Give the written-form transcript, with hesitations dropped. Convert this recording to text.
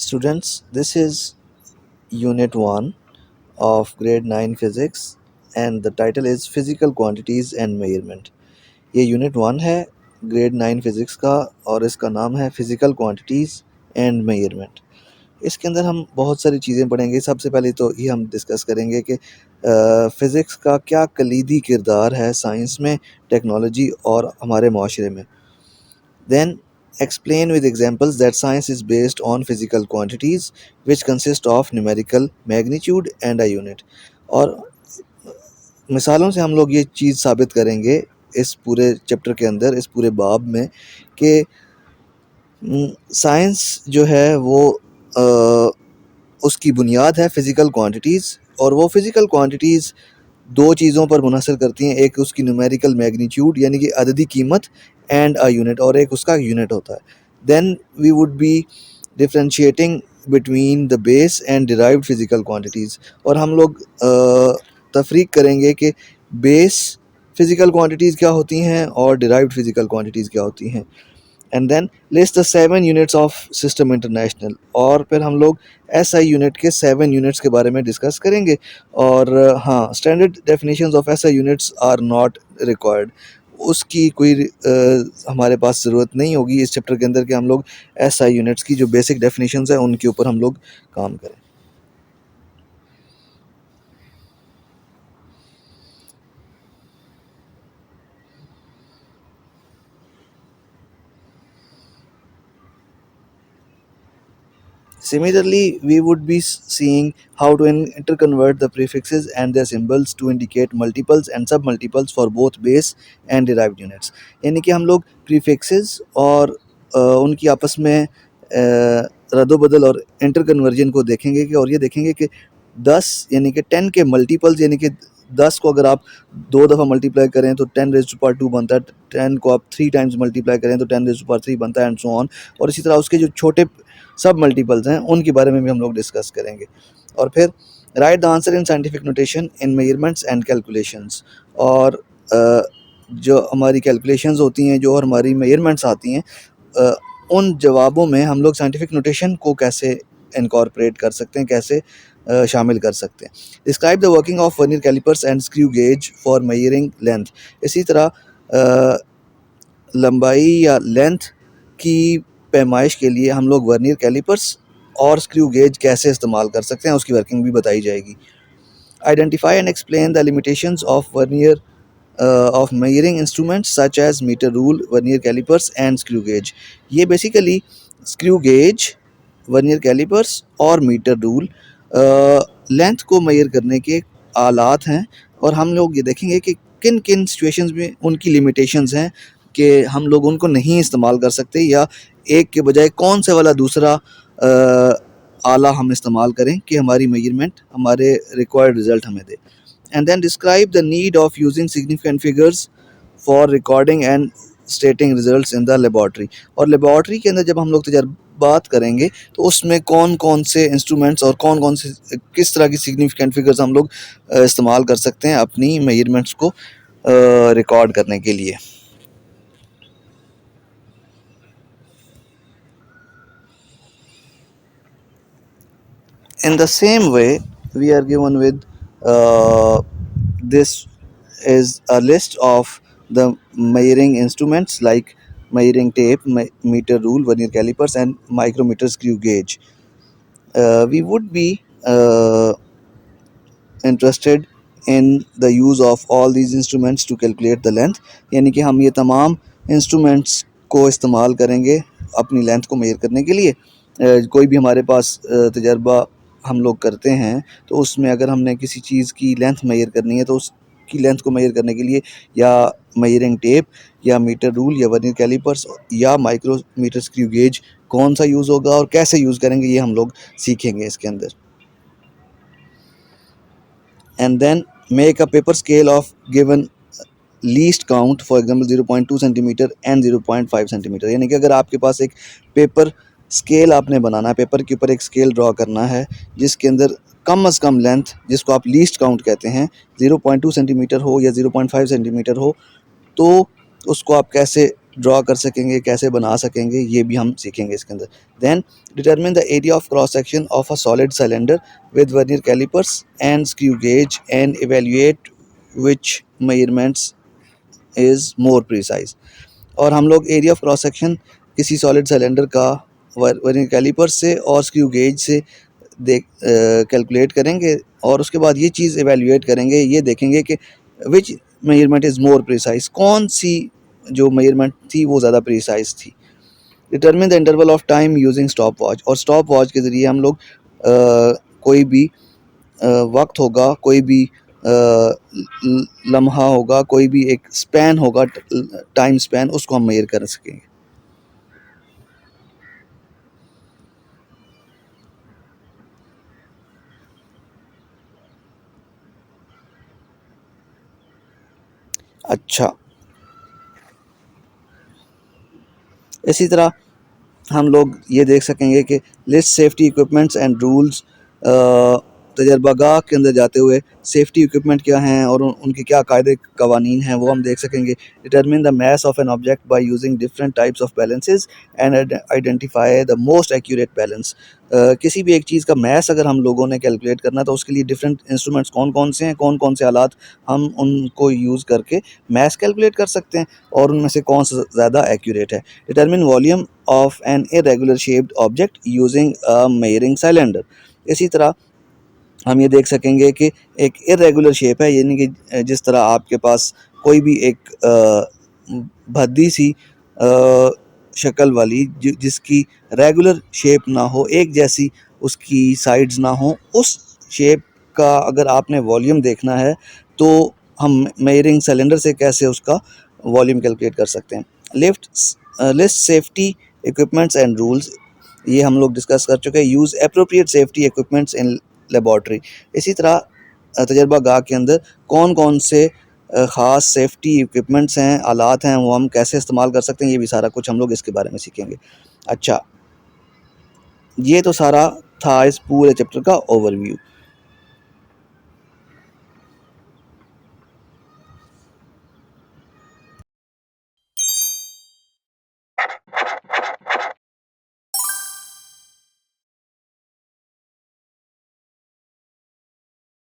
Students, this is Unit 1 of Grade 9 Physics and the title is Physical Quantities and Measurement. ये unit 1 है grade 9 physics का और इसका नाम है फिज़िकल क्वांटिटीज़ एंड मेजरमेंट। इसके अंदर हम बहुत सारी चीज़ें पढ़ेंगे। सबसे पहले तो ये हम डिस्कस करेंगे कि फ़िज़िक्स का क्या कलीदी किरदार है साइंस में, टेक्नोलॉजी और हमारे माशरे में। Then explain with examples that science is based on physical quantities which consist of numerical magnitude and a unit। और मिसालों से हम लोग ये चीज़ साबित करेंगे इस पूरे चैप्टर के अंदर, इस पूरे बाब में कि साइंस जो है वो उसकी बुनियाद है फ़िज़िकल क्वांटिटीज़ और वो फ़िज़िकल क्वांटिटीज़ दो चीज़ों पर मुनहसर करती हैं। एक उसकी न्यूमेरिकल मैग्नीट्यूड यानी कि अददी कीमत एंड अ यूनिट, और एक उसका यूनिट होता है। Then we would be differentiating between the base and derived physical quantities, और हम लोग तफरीक करेंगे कि बेस फिज़िकल क्वांटिटीज़ क्या होती हैं और डिराइव्ड फिज़िकल क्वांटिटीज़ क्या होती हैं। And then list the 7 units of system international, और फिर हम लोग एसआई यूनिट के 7 यूनिट्स के बारे में डिस्कस करेंगे। और हाँ, standard definitions of SI units are not required, उसकी कोई हमारे पास ज़रूरत नहीं होगी इस चैप्टर के अंदर कि हम लोग एसआई यूनिट्स की जो बेसिक डेफिनेशंस हैं उनके ऊपर हम लोग काम करें। Similarly, we would be seeing how to interconvert the prefixes and their symbols to indicate multiples and submultiples for both base and derived units। यानी कि हम लोग prefixes और उनकी आपस में रद्दोबदल और इंटरकन्वर्जन को देखेंगे कि, और ये देखेंगे कि 10 यानी कि 10 के मल्टीपल्स, यानी कि 10 को अगर आप 2 दफ़ा मल्टीप्लाई करें तो 10 रेज़ टू पावर 2 बनता है, 10 को आप 3 टाइम्स मल्टीप्लाई करें तो 10 रेज़ टू पावर 3 बनता है, एंड सो ऑन। और इसी तरह उसके जो छोटे सब मल्टीपल्स हैं उनके बारे में भी हम लोग डिस्कस करेंगे। और फिर right the answer in scientific notation in measurements and calculations, और जो हमारी कैलकुलेशंस होती हैं, जो हमारी मेजरमेंट्स आती हैं, उन जवाबों में हम लोग साइंटिफिक नोटेशन को कैसे इनकॉर्पोरेट कर सकते हैं, कैसे शामिल कर सकते हैं। Describe the working of vernier callipers and screw gauge for measuring length. इसी तरह लंबाई या लेंथ की पैमाइश के लिए हम लोग वर्नियर कैलिपर्स और स्क्रू गेज कैसे इस्तेमाल कर सकते हैं, उसकी वर्किंग भी बताई जाएगी। Identify and explain the limitations of vernier of measuring instruments such as meter rule, vernier calipers and screw gauge। ये basically screw gauge, vernier callipers और मीटर रूल लेंथ को मेजर करने के आलात हैं, और हम लोग ये देखेंगे कि किन किन सिचुएशंस में उनकी लिमिटेशंस हैं कि हम लोग उनको नहीं इस्तेमाल कर सकते, या एक के बजाय कौन से वाला दूसरा आला हम इस्तेमाल करें कि हमारी मेजरमेंट हमारे रिक्वायर्ड रिज़ल्ट हमें दे। And then describe the need of using significant figures for recording and stating results in the laboratory। और लेबॉर्ट्री के अंदर जब हम लोग तजर्बात करेंगे तो उसमें कौन कौन से इंस्ट्रूमेंट्स और कौन कौन से किस तरह की सिग्निफिकेंट फिगर्स हम लोग इस्तेमाल कर सकते हैं अपनी मेजरमेंट्स को रिकॉर्ड करने के लिए। In the same way, we are given with this is a list of the measuring instruments like measuring tape, meter rule, vernier calipers, and micrometer, screw gauge। We would be interested in the use of all these instruments to calculate the length। यानी कि हम ये तमाम instruments को इस्तेमाल करेंगे अपनी length को मेजर करने के लिए। कोई भी हमारे पास तजर्बा हम लोग करते हैं तो उसमें अगर हमने किसी चीज़ की लेंथ मेजर करनी है तो उसकी लेंथ को मेजर करने के लिए या मेजरिंग टेप या मीटर रूल या वर्नियर कैलिपर्स या माइक्रोमीटर स्क्रू गेज कौन सा यूज़ होगा और कैसे यूज़ करेंगे, ये हम लोग सीखेंगे इसके अंदर। And then make a paper scale of given least count, for example 0.2 centimetre and 0.5 centimetre. यानी कि अगर आपके पास एक पेपर स्केल आपने बनाना है, पेपर के ऊपर एक स्केल ड्रॉ करना है जिसके अंदर कम से कम लेंथ, जिसको आप लीस्ट काउंट कहते हैं, 0.2 सेंटीमीटर हो या 0.5 सेंटीमीटर हो, तो उसको आप कैसे ड्रॉ कर सकेंगे, कैसे बना सकेंगे, ये भी हम सीखेंगे इसके अंदर। Then determine the area of cross section of a solid cylinder with vernier callipers and screw gauge and evaluate which measurements is more precise. और हम लोग एरिया ऑफ क्रॉस सेक्शन किसी सॉलिड सिलेंडर का वर्नियर कैलिपर से और screw gauge से देख calculate करेंगे, और उसके बाद ये चीज़ एवेल्युएट करेंगे, ये देखेंगे कि विच मेजरमेंट इज़ मोर प्रिसाइज, कौन सी जो मेजरमेंट थी वो ज़्यादा प्रिसाइज थी। Determine the interval of time using stop watch, और स्टॉप वॉच के ज़रिए हम लोग कोई भी वक्त होगा, कोई भी लम्हा होगा, कोई भी एक स्पैन होगा, टाइम स्पैन, उसको हम मेजर कर सकेंगे। अच्छा, इसी तरह हम लोग ये देख सकेंगे कि list safety equipments and rules, तजर्बागाह के अंदर जाते हुए सेफ्टी इक्विपमेंट क्या हैं और उनके क्या कायदे कवानीन हैं वो हम देख सकेंगे। Determine the mass of an object by using different types of balances and identify the most accurate balance. किसी भी एक चीज़ का मैस अगर हम लोगों ने कैलकुलेट करना तो उसके लिए डिफरेंट इंस्ट्रूमेंट्स कौन कौन से हैं, कौन कौन से आलात हम उनको यूज़ करके मैस कैलकुलेट कर सकते हैं और उनमें से कौन सा ज़्यादा एक्यूरेट है। Determine volume of an irregular shaped object using a measuring cylinder. इसी तरह हम ये देख सकेंगे कि एक इरेगुलर शेप है, यानी कि जिस तरह आपके पास कोई भी एक भद्दी सी शक्ल वाली जिसकी रेगुलर शेप ना हो, एक जैसी उसकी साइड्स ना हो, उस शेप का अगर आपने वॉल्यूम देखना है तो हम मेजरिंग सिलेंडर से कैसे उसका वॉल्यूम कैलकुलेट कर सकते हैं। List safety equipments and rules, ये हम लोग डिस्कस कर चुके हैं। यूज़ अप्रोप्रिएट सेफ्टी इक्विपमेंट्स इन लेबॉर्ट्री। इसी तरह तजर्बा गाह के अंदर कौन कौन से ख़ास सेफ्टी इक्विपमेंट्स हैं, आलात हैं, वो हम कैसे इस्तेमाल कर सकते हैं, ये भी सारा कुछ हम लोग इसके बारे में सीखेंगे। अच्छा, ये तो सारा था इस पूरे चैप्टर का ओवरव्यू।